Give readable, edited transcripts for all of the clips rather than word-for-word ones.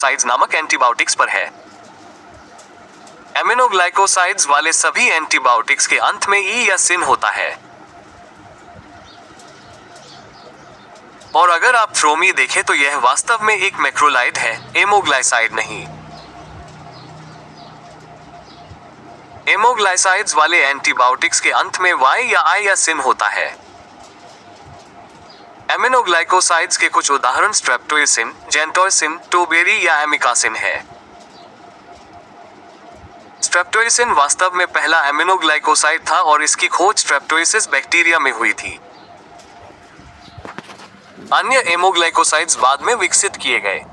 Aminoglycosides नामक antibiotics पर है। एमिनोग्लाइकोसाइड्स वाले सभी एंटीबायोटिक्स के अंत में ई या सिन होता है। और अगर आप थ्रोमी देखें तो यह वास्तव में एक मैक्रोलाइड है, एमोग्लाइसाइड नहीं। एमोग्लाइसाइड्स वाले एंटीबायोटिक्स के अंत में वाई या आई या सिन होता है। एमिनोग्लाइकोसाइड्स के कुछ उदाहरण स्ट्रेप्टोइसिन, जेंटोइसिन, टोबेरी या एमिकासिन है। स्ट्रेप्टोइसिन वास्तव में पहला एमिनोग्लाइकोसाइड था और इसकी खोज स्ट्रेप्टोइसिस बैक्टीरिया में हुई थी। अन्य एमोग्लाइकोसाइड्स बाद में विकसित किए गए।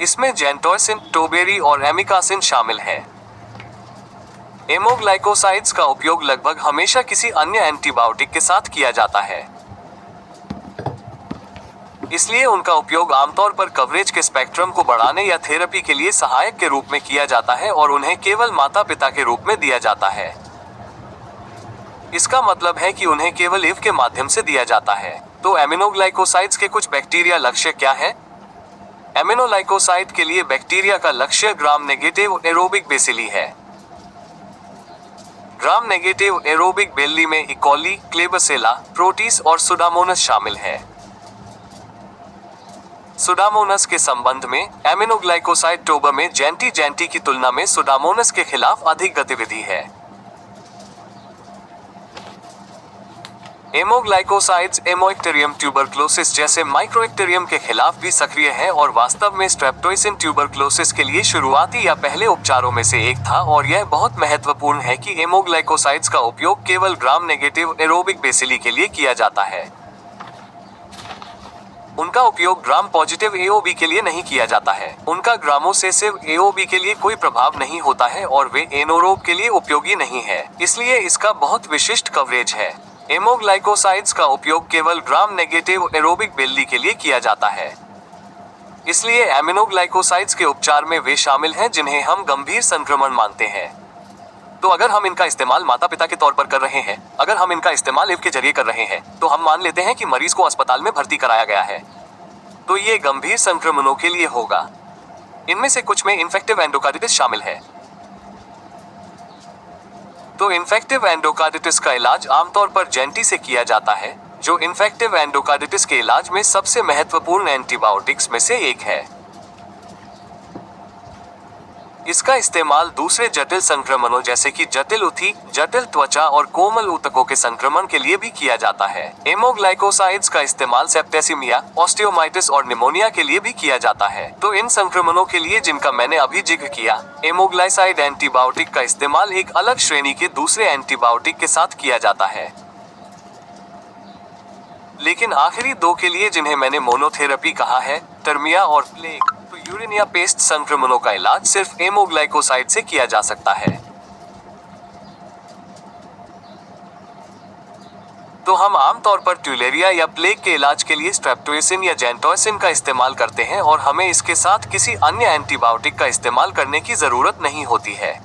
इसमें जेंटोइसिन, टोबेरी और एमिकासिन शामिल हैं। एमोग्लाइकोसाइड्स का उपयोग लगभग हमेशा किसी अन्य एंटीबायोटिक के साथ किया जाता है। इसलिए उनका उपयोग आमतौर पर कवरेज के स्पेक्ट्रम को बढ़ाने या थेरेपी के लिए सहायक के रूप में किया जाता है और उन्हें केवल माता-पिता के रूप में दिया जाता है। इसका मतलब है कि उन्हें केवल इव के माध्यम से दिया जाता है। तो एमिनोग्लाइकोसाइड्स के कुछ बैक्टीरिया लक्ष्य क्या है? एमिनोग्लाइकोसाइड के लिए बैक्टीरिया का लक्ष्य ग्राम नेगेटिव एरोबिक बेसिली है। ग्राम नेगेटिव एरोबिक बेल्ली में इकोली, क्लेबसेला, प्रोटीस और सुडामोनस शामिल है। सुडामोनस के संबंध में एमिनोग्लाइकोसाइड टोबर में जेंटी की तुलना में सुडामोनस के खिलाफ अधिक गतिविधि है। एमोग्लाइकोसाइड्स एमोइक्टेरियम ट्यूबरक्लोसिस जैसे माइक्रोइक्टेरियम के खिलाफ भी सक्रिय है और वास्तव में स्ट्रेप्टोइसिन ट्यूबरक्लोसिस के लिए शुरुआती या पहले उपचारों में से एक था और यह बहुत महत्वपूर्ण है कि एमोग्लाइकोसाइड्स का उपयोग केवल ग्राम नेगेटिव एरोबिक बेसिली के लिए किया जाता है। उनका उपयोग ग्राम पॉजिटिव एओबी के लिए नहीं किया जाता है। उनका ग्रामोसेसिव एओबी के लिए कोई प्रभाव नहीं होता है और वे एनोरोब के लिए उपयोगी नहीं है, इसलिए इसका बहुत विशिष्ट कवरेज है। एमोग्लाइकोसाइड्स का उपयोग केवल ग्राम नेगेटिव एरोबिक बेल्ली के लिए किया जाता है। इसलिए एमिनोग्लाइकोसाइड्स के उपचार में वे शामिल हैं जिन्हें हम गंभीर संक्रमण मानते हैं। तो अगर हम इनका इस्तेमाल माता पिता के तौर पर कर रहे हैं, अगर हम इनका इस्तेमाल इव के जरिए कर रहे हैं, तो हम मान लेते हैं कि मरीज को अस्पताल में भर्ती कराया गया है। तो ये गंभीर संक्रमणों के लिए होगा। इनमें से कुछ में इन्फेक्टिव एंडोकार्डिटिस शामिल है। तो इन्फेक्टिव एंडोकार्डिटिस का इलाज आमतौर पर जेंटी से किया जाता है, जो इन्फेक्टिव एंडोकार्डिटिस के इलाज में सबसे महत्वपूर्ण एंटीबायोटिक्स में से एक है। इसका इस्तेमाल दूसरे जटिल संक्रमणों जैसे कि जटिल उथी, जटिल त्वचा और कोमल ऊतकों के संक्रमण के लिए भी किया जाता है। एमोग्लाइकोसाइड्स का इस्तेमाल सेप्टेसिमिया, ऑस्टियोमाइटिस और निमोनिया के लिए भी किया जाता है। तो इन संक्रमणों के लिए जिनका मैंने अभी जिक्र किया, एमोग्लाइसाइड एंटीबायोटिक का इस्तेमाल एक अलग श्रेणी के दूसरे एंटीबायोटिक के साथ किया जाता है। लेकिन आखिरी दो के लिए जिन्हें मैंने मोनोथेरेपी कहा है, टर्मिया और प्लेग, तो यूरेनिया पेस्ट संक्रमणों का इलाज सिर्फ एमोग्लाइकोसाइड से किया जा सकता है। तो हम आमतौर पर ट्यूलेरिया या प्लेग के इलाज के लिए स्ट्रेप्टोइसिन या जेंटोइसिन का इस्तेमाल करते हैं और हमें इसके साथ किसी अन्य एंटीबायोटिक का इस्तेमाल करने की जरूरत नहीं होती है।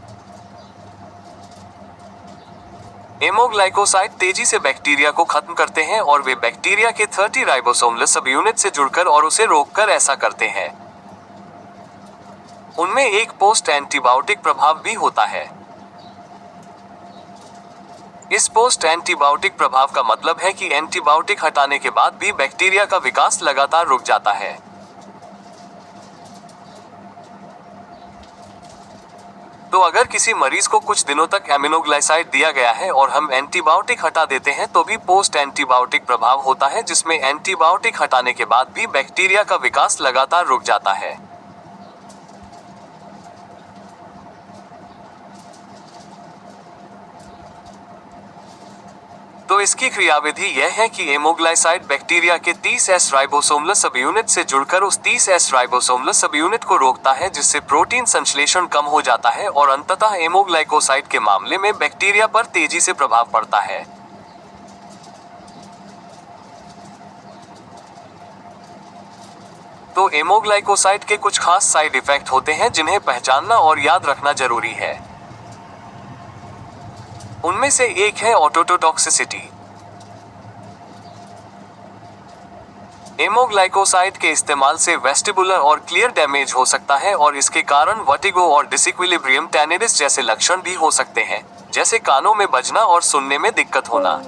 एमोग्लाइकोसाइड तेजी से बैक्टीरिया को खत्म करते हैं और वे बैक्टीरिया के 30 राइबोसोमल सबयूनिट से जुड़कर और उसे रोककर ऐसा करते हैं। उनमें एक पोस्ट एंटीबायोटिक प्रभाव भी होता है। इस पोस्ट एंटीबायोटिक प्रभाव का मतलब है कि एंटीबायोटिक हटाने के बाद भी बैक्टीरिया का विकास लगातार रुक जाता है। तो अगर किसी मरीज को कुछ दिनों तक एमिनोग्लाइसाइड दिया गया है और हम एंटीबायोटिक हटा देते हैं तो भी पोस्ट एंटीबायोटिक प्रभाव होता है, जिसमें एंटीबायोटिक हटाने के बाद भी बैक्टीरिया का विकास लगातार रुक जाता है। तो इसकी क्रियाविधि यह है कि एमोग्लाइसाइड बैक्टीरिया के 30S राइबोसोमल सबयूनिट से जुड़कर उस 30S राइबोसोमल सबयूनिट को रोकता है, जिससे प्रोटीन संश्लेषण कम हो जाता है और अंततः एमोग्लाइकोसाइड के मामले में बैक्टीरिया पर तेजी से प्रभाव पड़ता है। तो एमोग्लाइकोसाइड के कुछ खास साइड इफेक्ट होते हैं जिन्हें पहचानना और याद रखना जरूरी है। उनमें से एक है ऑटोटोटॉक्सिसिटी। एमोग्लाइकोसाइड के इस्तेमाल से वेस्टिबुलर और क्लियर डैमेज हो सकता है और इसके कारण वर्टिगो और डिसइक्विलिब्रियम टैनिडिस जैसे लक्षण भी हो सकते हैं, जैसे कानों में बजना और सुनने में दिक्कत होना।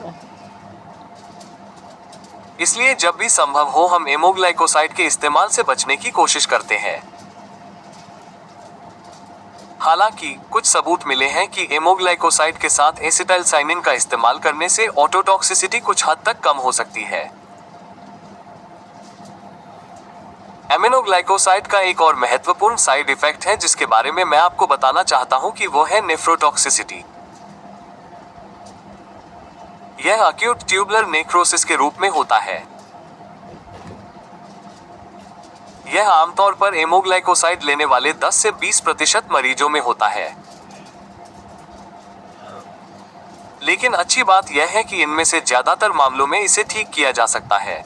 इसलिए जब भी संभव हो हम एमोग्लाइकोसाइड के इस्तेमाल से बचने की कोशिश करते हैं। हालांकि कुछ सबूत मिले हैं कि एमोग्लाइकोसाइड के साथ एसिटाइलसाइनिन का इस्तेमाल करने से ऑटोटॉक्सिसिटी कुछ हद तक कम हो सकती है। एमिनोग्लाइकोसाइड का एक और महत्वपूर्ण साइड इफेक्ट है जिसके बारे में मैं आपको बताना चाहता हूं कि वो है नेफ्रोटॉक्सिसिटी। यह अक्यूट ट्यूबुलर नेक्रोसिस के रूप में होता है। यह आमतौर पर एमोग्लाइकोसाइड लेने वाले 10 से 20% मरीजों में होता है। लेकिन अच्छी बात यह है कि इनमें से ज्यादातर मामलों में इसे ठीक किया जा सकता है।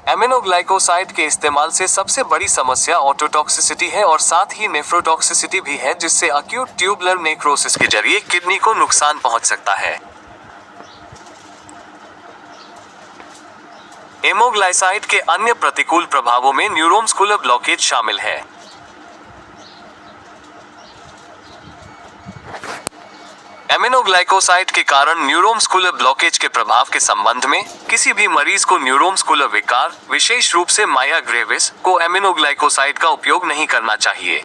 एमिनोग्लाइकोसाइड के इस्तेमाल से सबसे बड़ी समस्या ऑटोटॉक्सिसिटी है और साथ ही नेफ्रोटॉक्सिसिटी भी है, जिससे अक्यूट ट्यूबुलर नेक्रोसिस के जरिए किडनी को नुकसान पहुंच सकता है। एमोग्लाइसाइड के अन्य प्रतिकूल प्रभावों में न्यूरोमस्कुलर ब्लॉकेज शामिल है। एमिनोग्लाइकोसाइड के कारण न्यूरोमस्कुलर ब्लॉकेज के प्रभाव के संबंध में किसी भी मरीज को न्यूरोमस्कुलर विकार, विशेष रूप से माया ग्रेविस, को एमिनोग्लाइकोसाइड का उपयोग नहीं करना चाहिए।